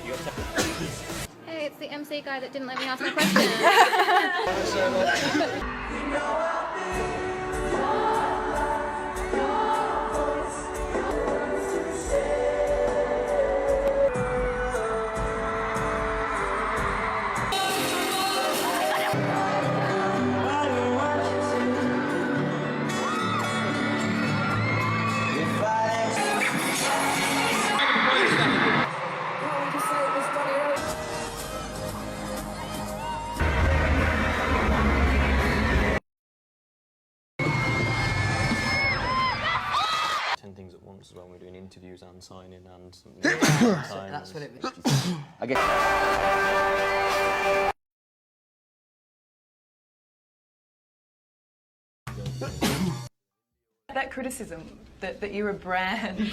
Hey, it's the MC guy that didn't let me ask my question. Things at once as well. We're doing interviews and signing and That's what it was. I guess. That criticism that you're a brand